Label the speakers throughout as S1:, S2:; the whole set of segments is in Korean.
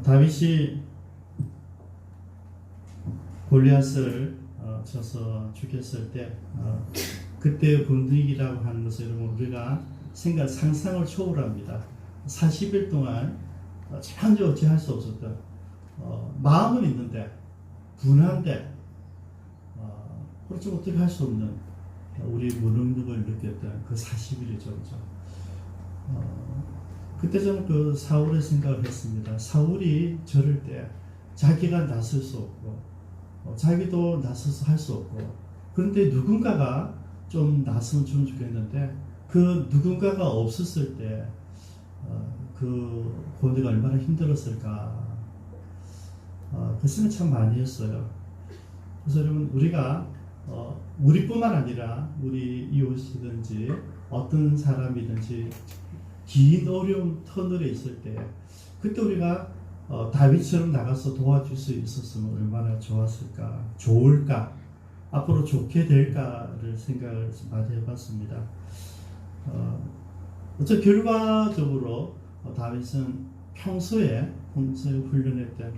S1: 다윗이 골리앗을 쳐서 죽였을 때 그때의 분위기라고 하는 것을 여러분 우리가 상상을 초월합니다. 40일 동안 전혀 어찌할 수 없었던 마음은 있는데 분한데 그렇지 어떻게 할 수 없는 우리 무능력을 느꼈던 그 40일이죠. 그죠? 그때 저는 그 사울의 생각을 했습니다. 사울이 저럴 때 자기가 나설 수 없고 자기도 나서서 할 수 없고 그런데 누군가가 좀 나서면 좋겠는데 그 누군가가 없었을 때 그 고뇌가 얼마나 힘들었을까 그 생각 참 많이 했어요. 그래서 여러분 우리가 우리뿐만 아니라 우리 이웃이든지 어떤 사람이든지 긴 어려운 터널에 있을 때 그때 우리가 다윗처럼 나가서 도와줄 수 있었으면 얼마나 좋을까, 앞으로 좋게 될까를 생각을 많이 해봤습니다. 어째 결과적으로 다윗은 평소에 훈련했던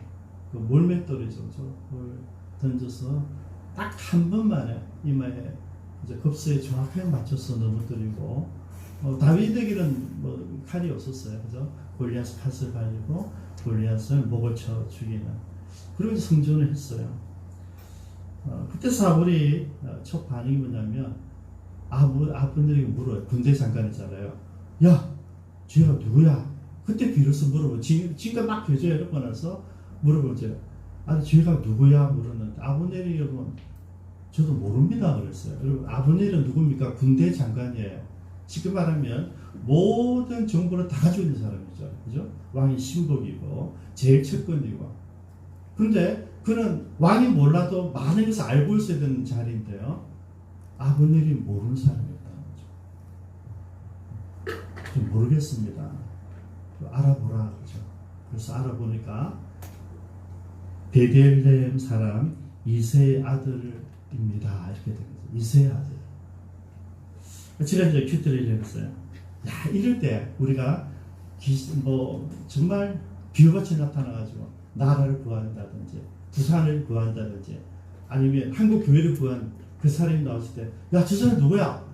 S1: 그 몰맷돌이죠. 그걸 던져서 딱 한 번만에 이마에 이제 급수에 정확하게 맞춰서 넘어뜨리고 다윗에게는 뭐 칼이 없었어요. 그죠? 골리앗 칼을 가지고 골리앗을 목을 쳐 죽이는 그런 성전을 했어요. 그때 사울이 첫 반응이 뭐냐면 아브넬에게 물어요. 군대 장관이잖아요. 야, 쟤가 누구야? 그때 비로소 물어보고 지금까지 막 교제를 해놓고 나서 물어보죠. 아니 쟤가 누구야? 물었는데 아브넬이 여러분 저도 모릅니다 그랬어요. 여러분 아브넬은 누굽니까? 군대 장관이에요. 쉽게 말하면 모든 정보를 다 가지고 있는 사람이죠. 그죠? 왕이 신복이고 제일 측근이고. 그런데 그는 왕이 몰라도 많은 것을 알고 있어야 되는 자리인데요. 아브넬이 모르는 사람이었다는 거죠. 좀 모르겠습니다. 알아보라 그죠. 그래서 알아보니까 베들레헴 사람 이새의 아들입니다. 이렇게 된 거죠. 이새의 아들. 지난주에 큐티를 해봤어요. 야, 이럴 때 우리가 정말 비유같이 나타나가지고 나라를 구한다든지 부산을 구한다든지 아니면 한국 교회를 구한 그 사람이 나왔을 때, 야, 저 사람 누구야?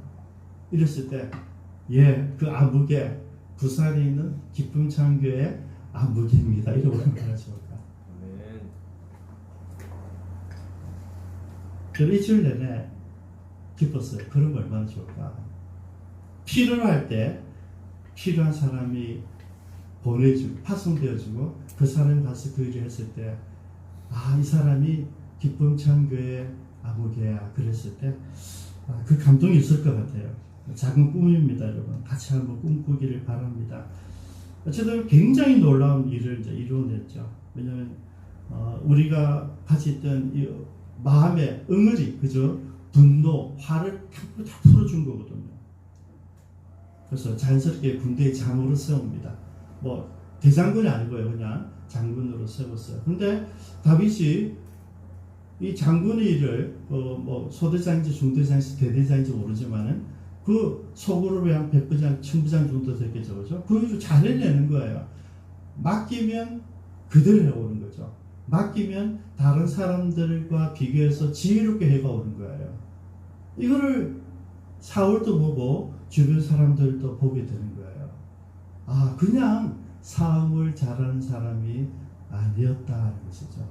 S1: 이랬을 때, 예, 그 아무개 부산에 있는 기쁨창교회 아무개입니다. 이러고 얼마나 좋을까? 저는 일주일 내내 기뻤어요. 그런 거 얼마나 좋을까? 필요할 때 필요한 사람이 파송되어지고 그 사람이 가서 그 일을 했을 때, 이 사람이 기쁨창교회 아무개야. 그랬을 때, 그 감동이 있을 것 같아요. 작은 꿈입니다, 여러분. 같이 한번 꿈꾸기를 바랍니다. 어쨌든 굉장히 놀라운 일을 이제 이루어냈죠. 왜냐하면 우리가 같이 있던 이 마음의 응어리, 그죠? 분노, 화를 다 풀어준 거거든요. 그래서 자연스럽게 군대의 장으로 세웁니다. 뭐 대장군이 아니고요, 그냥 장군으로 세웠어요. 근데 다윗이 이 장군의 일을 뭐 소대장인지 중대장인지 대대장인지 모르지만은 그 속으로 그냥 100부장, 1000부장 정도 됐겠죠, 그죠? 그 일을 잘 해내는 거예요. 맡기면 그대로 해오는 거죠. 맡기면 다른 사람들과 비교해서 지혜롭게 해가오는 거예요. 이거를 사울도 보고 주변 사람들도 보게 되는 거예요. 그냥 싸움을 잘하는 사람이 아니었다는 것이죠.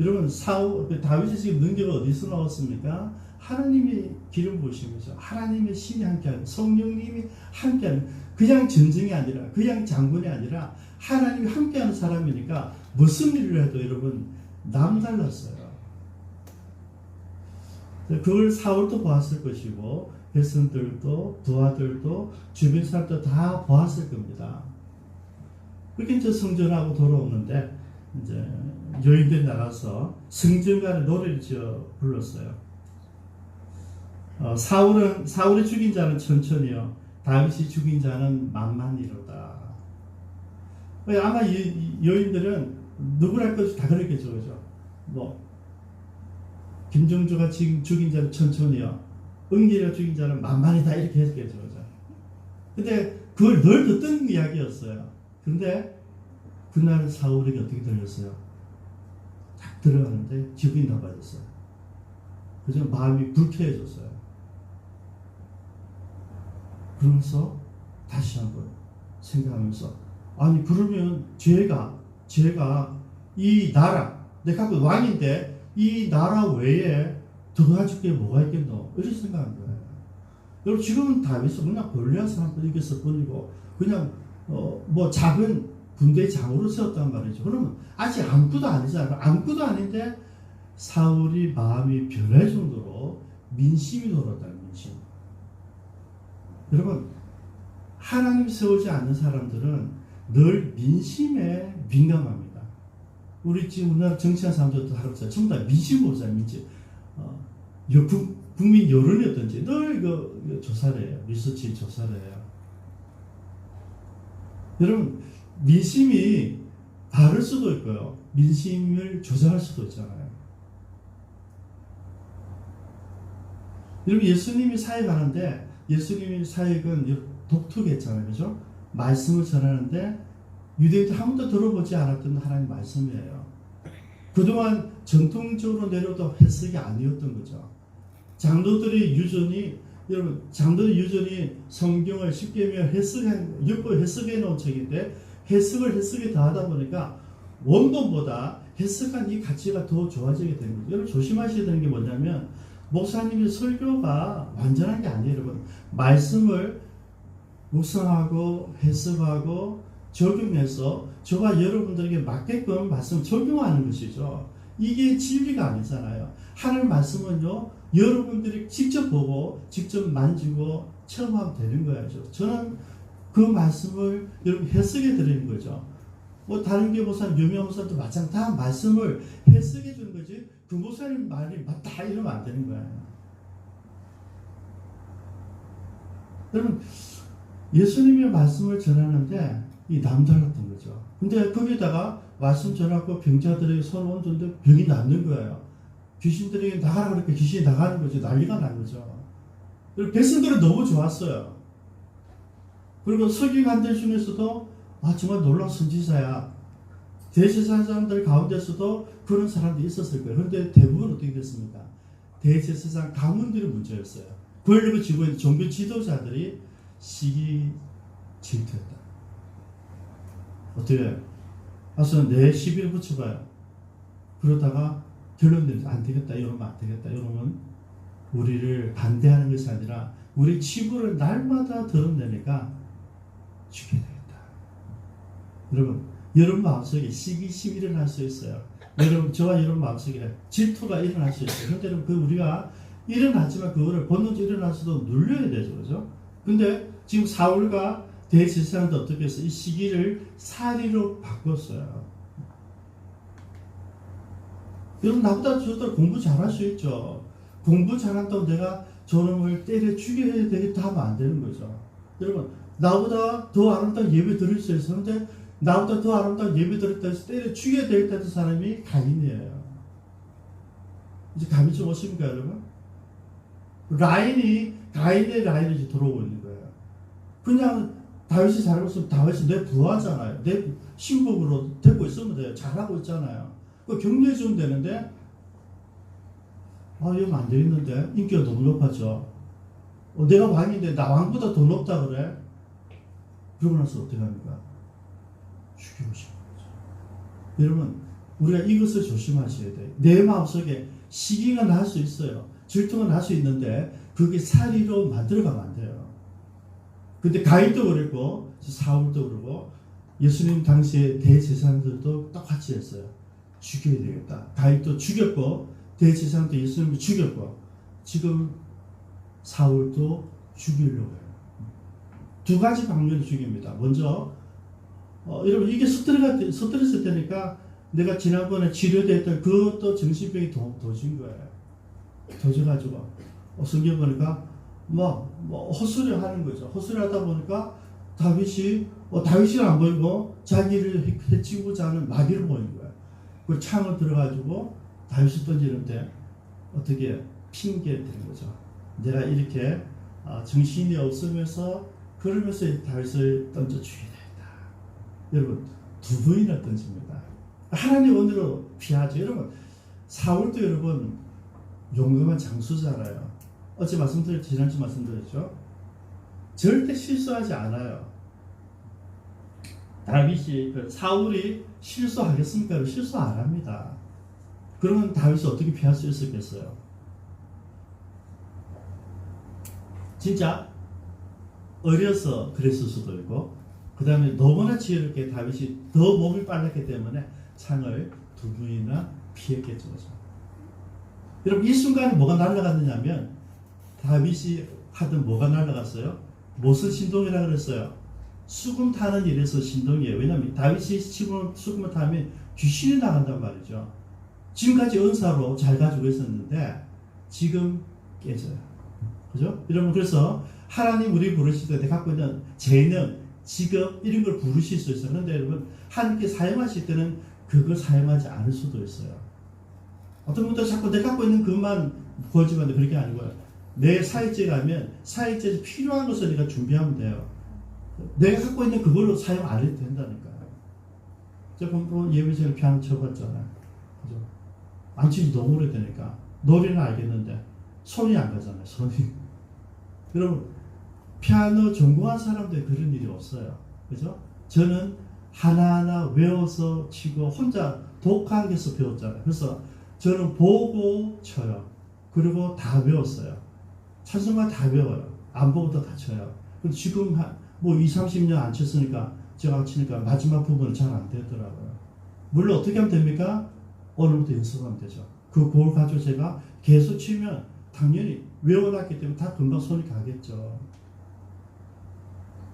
S1: 여러분, 다윗의 지금 능력은 어디서 나왔습니까? 하나님이 기름 부으시면서 하나님의 신이 함께하는, 성령님이 함께하는, 그냥 전쟁이 아니라 그냥 장군이 아니라 하나님이 함께하는 사람이니까 무슨 일을 해도 여러분 남달랐어요. 그걸 사울도 보았을 것이고 백성들도 부하들도 주변 사람도 다 보았을 겁니다. 그렇게 이제 성전하고 돌아오는데 이제 여인들이 나가서 성전간에 노래를 지어 불렀어요. 사울이 죽인 자는 천천히요, 다윗이 죽인 자는 만만이로다. 아마 이 여인들은 누구랄 것이 다 그랬겠죠, 그죠? 김종주가 죽인 자는 천천히요, 응기가 죽인 자는 만만이다, 이렇게 했겠죠, 그죠? 근데 그걸 늘 듣던 이야기였어요. 그런데 그날 사울에게 어떻게 들렸어요? 딱 들어가는데 기분이 나빠졌어요. 그저 마음이 불쾌해졌어요. 그러면서 다시 한번 생각하면서, 아니 그러면 제가 이 나라, 내가 그 왕인데 이 나라 외에 더 가질 게 뭐가 있겠노? 이렇게 생각한 거예요. 여러분 지금은 다윗은 그냥 골리앗을 한번 이겼을 뿐이고 그냥 뭐 작은 군대 장으로 세웠단 말이죠. 그러면 아직 아무것도 아니잖아요. 아무것도 아닌데 사울이 마음이 변할 정도로 민심이 돌았다는 민심. 여러분 하나님 세우지 않는 사람들은 늘 민심에 민감합니다. 우리 지금 우리나라 정치하는 사람들도 다르죠. 전부 다 민심 보잖아요. 민심. 국민 여론이 어떤지 늘 이거 조사를 해요. 리서치 조사를 해요. 여러분 민심이 다를 수도 있고요. 민심을 조절할 수도 있잖아요. 여러분 예수님이 사역하는데 예수님이 사역은 독특했잖아요. 그죠? 말씀을 전하는데 유대인들 한 번도 들어보지 않았던 하나님 말씀이에요. 그동안 전통적으로 내려도 해석이 아니었던 거죠. 장로들이 유전이 성경을 십계명 율법 해석해 놓은 책인데 해석에 더하다 보니까 원본보다 해석한 이 가치가 더 좋아지게 되는 거죠. 여러분 조심하셔야 되는 게 뭐냐면 목사님의 설교가 완전한 게 아니에요. 여러분 말씀을 묵상하고 해석하고 적용해서 저와 여러분들에게 맞게끔 말씀을 적용하는 것이죠. 이게 진리가 아니잖아요. 하나님 말씀은요 여러분들이 직접 보고 직접 만지고 체험하면 되는 거야죠. 저는 그 말씀을 여러분 해석해 드리는 거죠. 뭐 다른 교목사님 유명 목사님도 마찬가지 다 말씀을 해석해 주는 거지 그 목사님 말이 맞다 이러면 안 되는 거예요. 여러분 예수님의 말씀을 전하는데 이 남달랐던 거죠. 근데 거기다가 말씀 전하고 병자들에게 손 얹었는데 병이 낫는 거예요. 귀신들에게 나가라 그러니까 귀신이 나가는 거죠. 난리가 난 거죠. 백성들은 너무 좋았어요. 그리고 서기관들 중에서도 정말 놀라운 선지자야. 대제사장 사람들 가운데서도 그런 사람들이 있었을 거예요. 그런데 대부분 어떻게 됐습니까? 대제사장 가문들이 문제였어요. 권력을 쥐고 있는 종교 지도자들이 시기 질투했다. 어떻게 해요? 가서 내 시비를 붙여봐요. 그러다가 결론은 안 되겠다. 이러면 안 되겠다. 이러면 우리를 반대하는 것이 아니라 우리 치부를 날마다 드러내니까 죽여야 되겠다. 여러분 마음속에 시기심이 일어날 수 있어요. 여러분 저와 여러분 마음속에 질투가 일어날 수 있어요. 그런데 여러분 우리가 일어나지만 그거를 본능적으로 일어날 수도 눌려야 되죠. 그죠? 근데 지금 사울과 대제사장도 어떻게 해서 이 시기를 사리로 바꿨어요. 여러분 나보다 저도 공부 잘할 수 있죠. 공부 잘한다고 내가 저놈을 때려 죽여야 되겠다 하면 안 되는 거죠. 여러분 나보다 더 아름다운 예배 드릴 수 있었는데 나보다 더 아름다운 예배 드렸다 해서 때려 죽여야 되겠다 하는 사람이 가인이에요. 이제 감이 좀 오십니까 여러분? 가인의 라인이 이제 들어오고 있는 거예요. 그냥 다윗이 잘하고 있으면 다윗이 내 부하잖아요. 내 신복으로 되고 있으면 돼요. 잘하고 있잖아요. 그 격려해 주면 되는데 이러면 안 되겠는데 인기가 너무 높아져. 내가 왕인데 나 왕보다 더 높다 그래? 그러고 나서 어떻게 합니까? 죽이고 싶은 거죠. 여러분 우리가 이것을 조심하셔야 돼요. 내 마음속에 시기가 날 수 있어요. 질투가 날 수 있는데 그게 사리로 만들어가면 안 돼요. 근데 가인도 그랬고 사울도 그러고 예수님 당시에 대제사장들도 똑같이 했어요. 죽여야 되겠다. 가인도 죽였고 대제사장도 예수님을 죽였고 지금 사울도 죽이려고 해요. 두 가지 방면으로 죽입니다. 먼저 여러분 이게 스트레스 때니까 내가 지난번에 치료됐던 그것도 정신병이 도진 거예요. 도져가지고 성경 보니까 헛소리 하는 거죠. 헛소리 하다 보니까 다윗이 안 보이고 자기를 해치고자 하는 마귀를 보이는 거예요. 그 창을 들어가지고 다윗을 던지는데 어떻게 핑계를 대는 거죠. 내가 이렇게 정신이 없으면서 그러면서 다윗을 던져 죽여야 되겠다. 여러분 두 번이나 던집니다. 하나님 은혜로 피하죠. 여러분, 사울도 여러분 용감한 장수잖아요. 어제 지난주 말씀드렸죠. 절대 실수하지 않아요. 다윗이 사울이 실수하겠습니까? 실수 안 합니다. 그러면 다윗이 어떻게 피할 수 있었겠어요? 진짜 어려서 그랬을 수도 있고, 그 다음에 너무나 지혜롭게 다윗이 더 몸이 빨랐기 때문에 창을 두 번이나 피했겠죠. 여러분, 이 순간에 뭐가 날아갔느냐면 다윗이 하던 뭐가 날아갔어요? 무슨 신동이라고 그랬어요? 수금 타는 일에서 신동이에요. 왜냐하면 다윗이 수금을 타면 귀신이 나간단 말이죠. 지금까지 은사로 잘 가지고 있었는데 지금 깨져요. 그죠? 여러분, 그래서 하나님 우리 부르실 때 갖고 있는 재능, 직업 이런 걸 부르실 수 있어요. 그런데 여러분, 하나님께 사용하실 때는 그걸 사용하지 않을 수도 있어요. 어떤 분들 자꾸 내가 갖고 있는 것만 구워지면 그렇게 아니고요. 내 사역지에 가면 사역지에서 필요한 것을 내가 준비하면 돼요. 내가 갖고 있는 그걸로 사용 안 해도 된다니까요. 제가 예배전에 피아노 쳐봤잖아요. 그죠? 안 치지 너무 오래되니까. 노래는 알겠는데 손이 안 가잖아요. 손이. 여러분, 피아노 전공한 사람들 그런 일이 없어요. 그죠? 저는 하나하나 외워서 치고 혼자 독학해서 배웠잖아요. 그래서 저는 보고 쳐요. 그리고 다 외웠어요. 찬송가 다 외워요. 안 보고도 다 쳐요. 근데 지금 뭐 20-30년 안 쳤으니까 제가 치니까 마지막 부분은 잘 안 되더라고요. 물론 어떻게 하면 됩니까? 오늘부터 연습하면 되죠. 그 곡을 가지고 제가 계속 치면 당연히 외워놨기 때문에 다 금방 손이 가겠죠.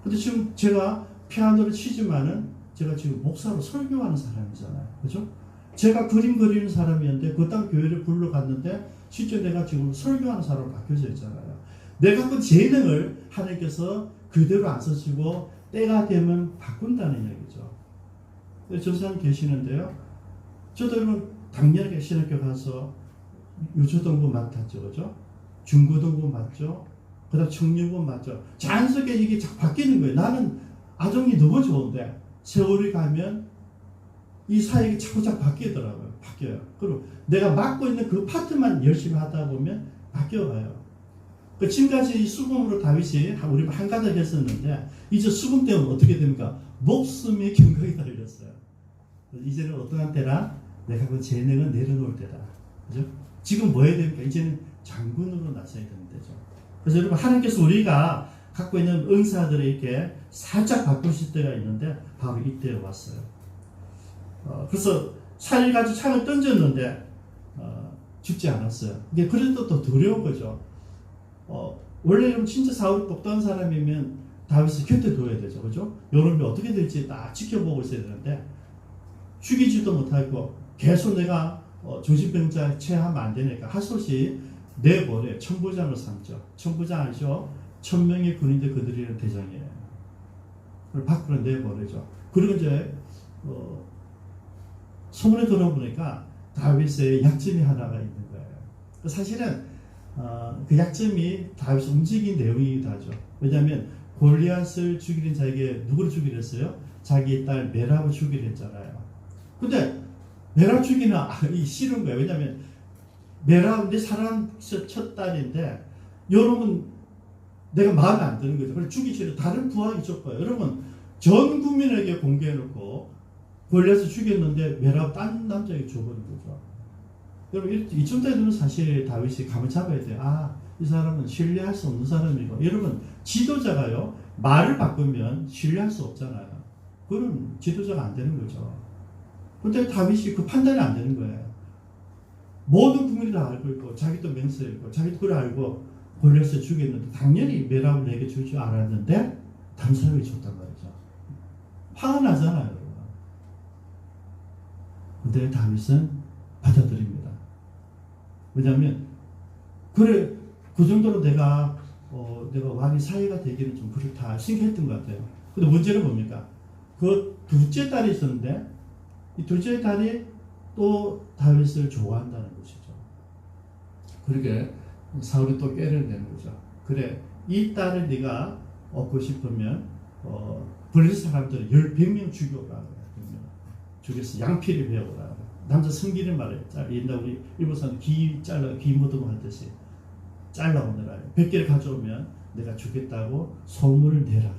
S1: 근데 지금 제가 피아노를 치지만은 제가 지금 목사로 설교하는 사람이잖아요. 그죠? 제가 그림 그리는 사람이었는데 그 땅 교회를 불러갔는데 실제 내가 지금 설교하는 사람으로 바뀌어져 있잖아요. 내가 그 재능을 하나님께서 그대로 안 쓰시고 때가 되면 바꾼다는 이야기죠. 전사님 계시는데요. 저도 여러분 당연하게 신학교 가서 유초등부 맡았죠. 그죠? 중고등부 맡죠. 그 다음 청년부 맡죠. 자연스럽게 이게 바뀌는 거예요. 나는 아정이 너무 좋은데 세월이 가면 이 사역이 자꾸자꾸 바뀌더라고요. 바뀌어요. 그리고 내가 맡고 있는 그 파트만 열심히 하다 보면 바뀌어가요. 지금까지 수금으로 다윗이 우리 한 가닥 했었는데 이제 수금 때문에 어떻게 됩니까? 목숨의 경각이 달렸어요. 이제는 어떠한 때라 내가 그 재능을 내려놓을 때다. 그죠? 지금 뭐 해야 됩니까? 이제는 장군으로 나서야 되는 때죠. 그래서 여러분, 하나님께서 우리가 갖고 있는 은사들을 이렇게 살짝 바꾸실 때가 있는데 바로 이때 왔어요. 그래서 살을 가지고 창을 던졌는데 죽지 않았어요. 이게 그래도 또 두려운 거죠. 원래 그럼 진짜 사울이 뽑던 사람이면 다윗을 곁에 둬야 되죠. 그죠? 여러분이 어떻게 될지 딱 지켜보고 있어야 되는데 죽이지도 못하고 계속 내가 정신병자 체하면 안 되니까 하소시 내버려 천부장을 삼죠. 천부장 아시죠? 1000명의 군인들 그들이는 대장이에요. 그걸 밖으로 내버리죠. 그리고 이제 소문에 들어보니까 다윗의 약점이 하나가 있는 거예요. 사실은 그 약점이 다윗을 움직인 내용이기도 하죠. 왜냐하면 골리앗을 죽이는 자에게 누구를 죽이려 했어요? 자기 딸 메랍을 죽이려 했잖아요. 근데 메랍 죽이나 싫은 거예요. 왜냐하면 메랍 내 사람 첫 딸인데 여러분 내가 마음에 안 드는 거죠. 그래서 죽이기 싫어. 다른 부하에게 줬고요. 여러분 전 국민에게 공개해놓고 골리앗을 죽였는데 메랍 딴 남자에게 줘버린 거죠. 여러분 이쯤 되면 사실 다윗이 감을 잡아야 돼요. 이 사람은 신뢰할 수 없는 사람이고. 여러분 지도자가요 말을 바꾸면 신뢰할 수 없잖아요. 그건 지도자가 안 되는 거죠. 근데 다윗이 그 판단이 안 되는 거예요. 모든 국민이 다 알고 있고 자기도 맹세해 있고 자기도 그걸 알고 골리앗을 죽였는데 당연히 메랍을 내게 줄 줄 알았는데 다른 사람이 줬단 말이죠. 화가 나잖아요. 여러분. 근데 다윗은 받아들입니다. 왜냐하면 그래 그 정도로 내가 왕의 사위가 되기는 좀 그렇다 생각했던 것 같아요. 근데 문제는 뭡니까? 그 둘째 딸이 있었는데 이 둘째 딸이 또 다윗을 좋아한다는 것이죠. 그러게 사울이 또 깨를 내는 거죠. 그래 이 딸을 네가 얻고 싶으면 블레셋 사람들 100명 죽여라. 주겠어. 양피리 배워라. 남자 성기를 말해. 옛날 우리 일본 사람 귀 모듬 하듯이 잘라오느라 100개를 가져오면 내가 주겠다고 소문을 내라.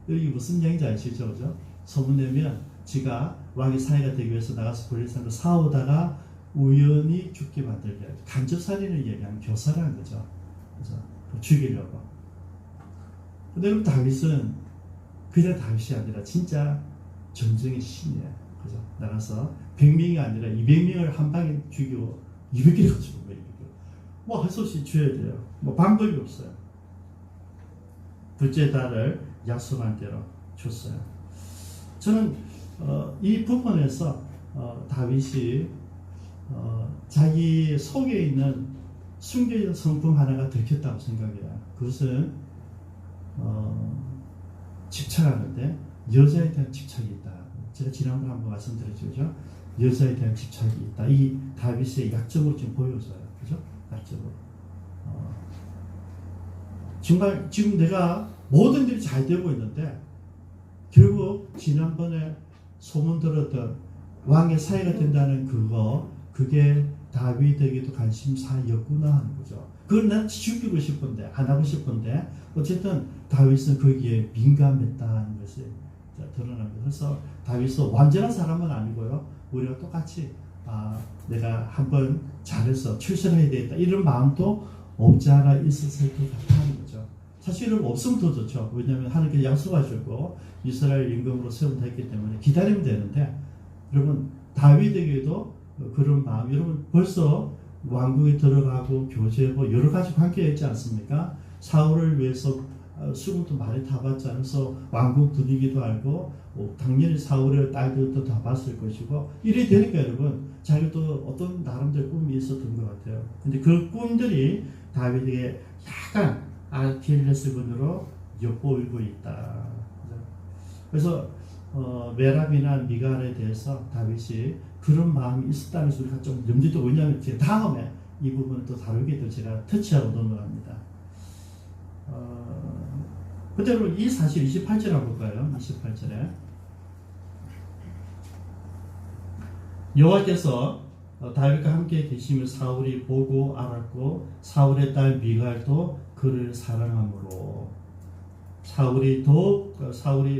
S1: 이게 무슨 얘기인지 아시죠? 그죠? 소문 내면 지가 왕의 사이가 되기 위해서 나가서 블레셋으로 싸우다가 우연히 죽게 만들게 간접살인을 얘기하는 교사라는 거죠. 그래서 죽이려고. 근데 그럼 다윗은 그냥 다윗이 아니라 진짜 전쟁의 신이에요. 그죠? 나가서 100명이 아니라 200명을 한 방에 죽이고 200개를 가지고 뭐 할 수 없이 줘야 돼요. 뭐 방법이 없어요. 둘째 달을 약속한 대로 줬어요. 저는 이 부분에서 다윗이 자기 속에 있는 숨겨진 성품 하나가 들켰다고 생각해요. 그것은 집착하는데 여자에 대한 집착이 있다. 제가 지난번에 한번 말씀드렸죠. 여자에 대한 집착이 있다. 이 다윗의 약점으로 지금 보여져요. 그죠? 약점으로. 정말 지금 내가 모든 일이 잘 되고 있는데 결국 지난번에 소문 들었던 왕의 사이가 된다는 그게 다윗에게도 관심사였구나 하는 거죠. 그걸 난 죽이고 싶은데 안 하고 싶은데 어쨌든 다윗은 거기에 민감했다는 것이 드러납니다. 그래서 다윗은 완전한 사람은 아니고요. 우리가 똑같이 내가 한번 잘해서 출세해야 되겠다 이런 마음도 없지 않아 있었을 것 같다는 거죠. 사실은 없으면 더 좋죠. 왜냐하면 하나님께 약속하셨고 이스라엘 임금으로 세운다 했기 때문에 기다리면 되는데 여러분 다윗에게도 그런 마음 여러분 벌써 왕궁에 들어가고 교제하고 여러 가지 관계가 있지 않습니까? 사울을 위해서 수금도 많이 타봤지 않아서 왕궁 분위기도 알고 당연히 사울의 딸들도 다 봤을 것이고 이래 되니까 여러분 자기도 어떤 나름대로 꿈이 있었던 것 같아요. 근데 그 꿈들이 다윗에게 약간 아킬레스건으로 엿보이고 있다. 그래서 메랍이나 미갈에 대해서 다윗이 그런 마음이 있었다는 소리가 좀 염두도 왜냐하면 제가 다음에 이 부분을 또 다루게 될 제가 터치하고 넘어갑니다. 그대로 이 사실 28절 한번 볼까요? 28절에 여호와께서 다윗과 함께 계시며 사울이 보고 알았고 사울의 딸 미갈도 그를 사랑하므로 사울이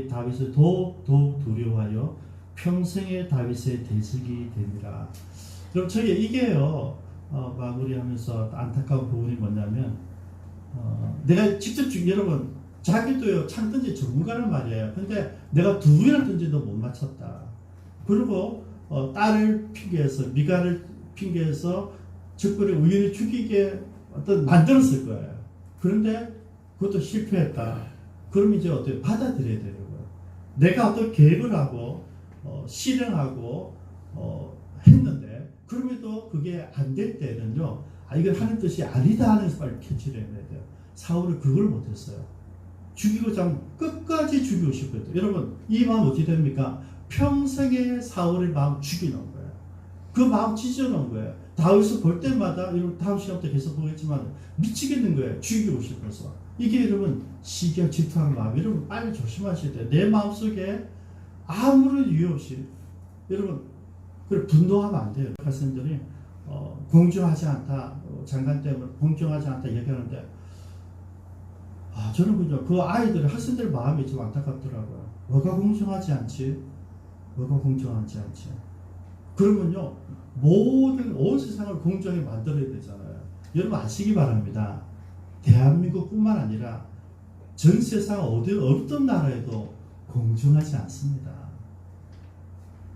S1: 다윗을 더욱 두려워하여 평생의 다윗의 대적이 되니라. 그럼 저희 이게요 마무리하면서 안타까운 부분이 뭐냐면 내가 직접 여러분 자기도요 창 던지 전문가란 말이에요. 근데 내가 두 개를 던지도 못 맞췄다. 그리고 딸을 핑계해서 미갈을 핑계해서 적군을 우연히 죽이게 만들었을 거예요. 그런데 그것도 실패했다. 그럼 이제 어떻게 받아들여야 되는 거예요. 내가 어떤 계획을 하고 실행하고 했는데 그럼에도 그게 안 될 때는요. 이건 하는 뜻이 아니다 하는 빨리 캐치를 해야 돼요. 사울은 그걸 못했어요. 죽이고자 끝까지 죽이고 싶었어요. 여러분 이 마음 어떻게 됩니까? 평생에 사울의 마음 죽여놓은 거예요. 그 마음 찢어놓은 거예요. 다윗을 볼 때마다 여러분 다음 시간부터 계속 보겠지만 미치겠는 거예요. 죽이고 싶어서. 이게 여러분 시기와 질투하는 마음 여러분 빨리 조심하셔야 돼요. 내 마음속에 아무런 이유 없이 여러분 그래 분노하면 안 돼요. 학생들이 공정하지 않다. 장관 때문에 공정하지 않다 얘기하는데 저는 그죠. 그 아이들 학생들 마음이 좀 안타깝더라고요. 뭐가 공정하지 않지? 뭐가 공정하지 않지? 그러면요 온 세상을 공정하게 만들어야 되잖아요. 여러분 아시기 바랍니다. 대한민국뿐만 아니라 전 세상 어떤 나라에도 공정하지 않습니다.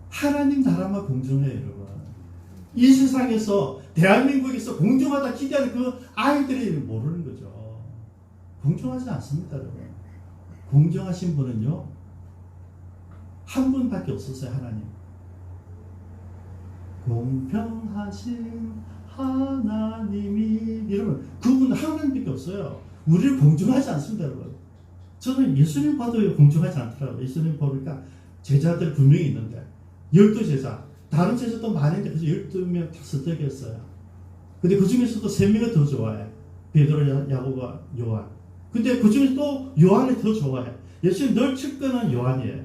S1: 하나님 나라만 공정해요, 여러분. 이 세상에서 대한민국에서 공정하다 기대하는 그 아이들이 모르는 거죠. 공정하지 않습니다, 여러분. 공정하신 분은요 한 분밖에 없었어요, 하나님. 공평하신 하나님이 여러분 그분 하나님밖에 없어요. 우리를 공정하지 않습니다, 여러분. 저는 예수님 봐도 공정하지 않더라고요. 예수님 보니까 제자들 분명히 있는데 12제자 다른 제자도 많은데 그래서 12명 다 선택했어요. 근데 그 중에서도 3명을 더 좋아해. 베드로, 야고보와 요한. 근데 그 중에서 또 요한을 더 좋아해. 예수님 늘 측근은 요한이에요.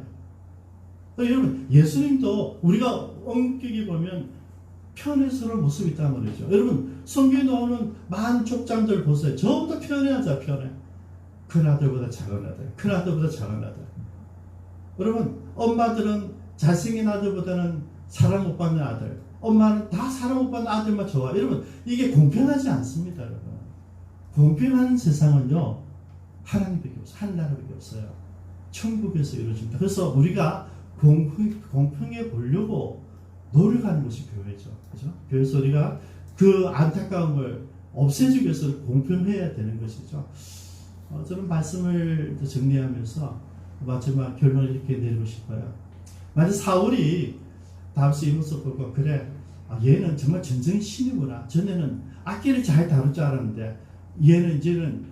S1: 여러분 예수님도 우리가 엄격히 보면 편애스러운 모습이 있단 말이죠. 여러분 성경에 나오는 많은 족장들 보세요. 전부 다 편애하자 편애. 큰 아들보다 작은 아들, 큰 아들보다 작은 아들. 여러분 엄마들은 잘생긴 아들보다는 사랑 못 받는 아들, 엄마는 다 사랑 못 받는 아들만 좋아. 여러분 이게 공평하지 않습니다. 여러분 공평한 세상은요 하나님밖에 없어요. 한 나라밖에 없어요. 천국에서 이루어집니다. 그래서 우리가 공평해 보려고 노력하는 것이 교회죠. 그죠? 그래서 우리가 그 안타까움을 없애주기 위해서 공평해야 되는 것이죠. 저는 말씀을 정리하면서 마지막 결론을 이렇게 내리고 싶어요. 만약 사울이 다윗의 이 모습 보고 그래, 얘는 정말 진정한 신이구나. 전에는 악기를 잘 다룰 줄 알았는데 얘는 이제는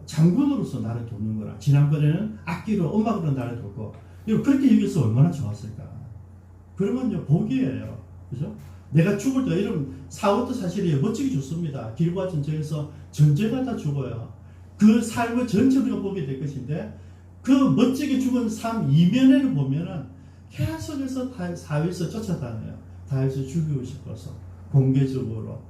S1: 장군으로서 나를 돕는구나. 지난번에는 악기로 음악으로 나를 돕고 그렇게 여기서 얼마나 좋았을까. 그러면요 복이에요. 그죠? 내가 죽을 때 이런 사울도 사실 멋지게 죽습니다. 길보아 전쟁에서 전쟁하다 죽어요. 그 삶을 전체 우리가 보게 될 것인데 그 멋지게 죽은 삶 이면에는 보면은 계속해서 사위에서 쫓아다녀요. 다윗을 죽이고 싶어서 공개적으로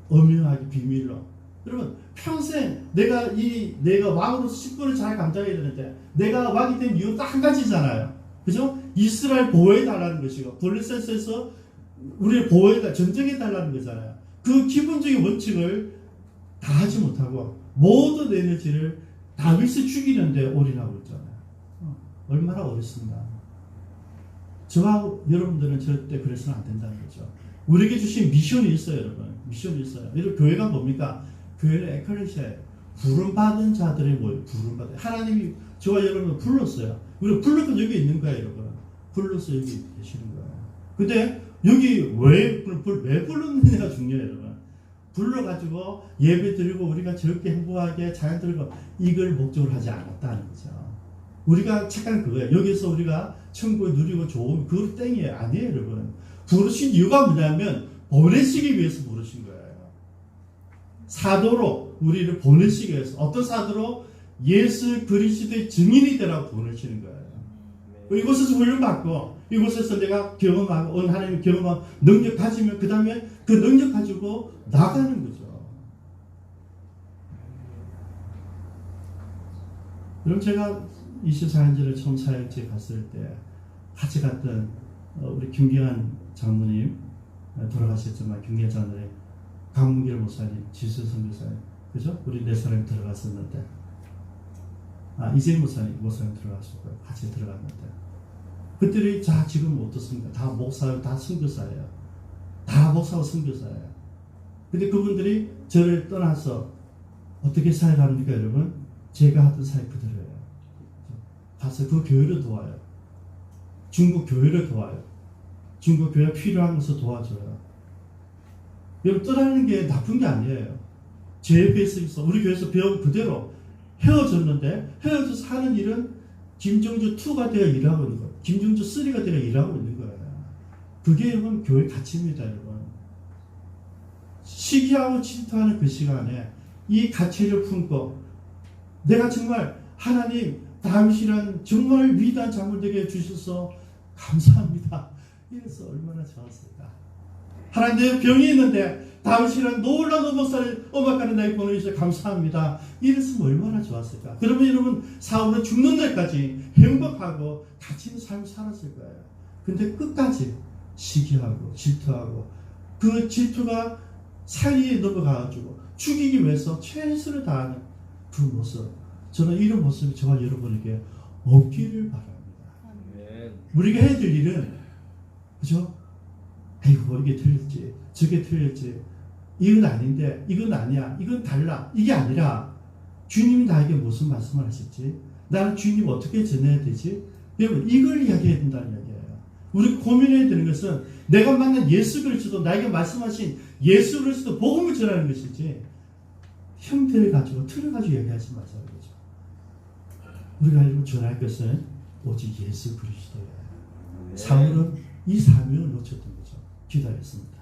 S1: 엄연하게 비밀로. 여러분 평생 내가 왕으로서 식구를 잘 감당해야 되는데 내가 왕이 된 이유 딱 한 가지잖아요. 그죠? 이스라엘 보호해달라는 것이고 블레셋에서 우리를 보호해달라 전쟁해달라는 거잖아요. 그 기본적인 원칙을 다 하지 못하고 모든 에너지를 다윗을 죽이는데 올인하고 있잖아요. 얼마나 어렵습니다. 저와 여러분들은 절대 그래서는 안 된다는 거죠. 우리에게 주신 미션이 있어요, 여러분. 미션이 있어요. 여러분 교회가 뭡니까? 교회는 에클레시아예요. 부름받은 자들의 뭐예요? 부름받은. 하나님이 저와 여러분을 불렀어요. 우리가 불렀고 여기 있는 거예요, 여러분. 불러서 여기 계시는 거예요. 근데 여기 왜 불렀느냐가 중요해요, 여러분. 불러가지고 예배 드리고 우리가 저렇게 행복하게 찬양 드리고 이걸 목적으로 하지 않았다는 거죠. 우리가 착한 그거예요. 여기서 우리가 천국을 누리고 좋은 그거 땡이에요. 아니에요, 여러분. 부르신 이유가 뭐냐면 보내시기 위해서 부르신 거예요. 사도로 우리를 보내시기 위해서. 어떤 사도로? 예수 그리스도의 증인이 되라고 보내시는 거예요. 이곳에서 훈련받고 이곳에서 내가 경험하고 하나님의 경험하고 능력 가지면 그 다음에 그 능력 가지고 나가는 거죠. 그럼 제가 24년전에 처음 사역지에 갔을 때 같이 갔던 우리 김기환 장로님 돌아가셨지만 김기환 장로님 강문길 목사님 지수 선교사님 그죠? 우리 네 사람이 들어갔었는데 이재희 목사님 들어가셨고요. 같이 들어갔는데 그들이 자 지금 어떻습니까? 다 목사예요. 다 선교사예요. 다 목사와 선교사예요. 근데 그분들이 저를 떠나서 어떻게 사역합니까, 여러분? 제가 하던 사역 그대로예요. 가서 그 교회를 도와요. 중국 교회를 도와요. 중국 교회가 필요한 것을 도와줘요. 여러분 떠나는 게 나쁜 게 아니에요. 제 옆에 있어 우리 교회에서 배운 그대로 헤어졌는데 헤어져서 하는 일은 김정주 2가 되어 일하고 있는 거예요. 김정주 3가 되어 일하고 있는 거예요. 그게 여러분 교회 가치입니다, 여러분. 시기하고 질투하는 그 시간에 이 가치를 품고 내가 정말 하나님 다윗이란 정말 위대한 장군 되게 해주셔서 감사합니다. 이래서 얼마나 좋았을까. 하나님 내 병이 있는데 다윗이란 놀라운 목사를 음악하는 나에게 보내주셔서 감사합니다. 이랬으면 얼마나 좋았을까. 그러면 여러분 사울은 죽는 날까지 행복하고 가치 있는 삶을 살았을 거예요. 근데 끝까지 시기하고 질투하고 그 질투가 사이에 넘어가가지고 죽이기 위해서 최선을 다하는 그 모습. 저는 이런 모습이 저와 여러분에게 없기를 바랍니다. 우리가 해야 될 일은 그죠? 아이고 이게 틀렸지 저게 틀렸지 이건 아닌데 이건 아니야 이건 달라 이게 아니라 주님이 나에게 무슨 말씀을 하실지 나는 주님 어떻게 전해야 되지? 여러분 이걸 이야기해야 된다는 이야기예요. 우리가 고민해야 되는 것은 내가 만난 예수 그리스도 나에게 말씀하신 예수 그리스도 복음을 전하는 것이지 형태를 가지고 틀을 가지고 이야기하지 말자는 거죠. 우리가 여러분 전할 것은 오직 예수 그리스도예요. 사울은 이 사명을 놓쳤던 거죠. 기다렸습니다.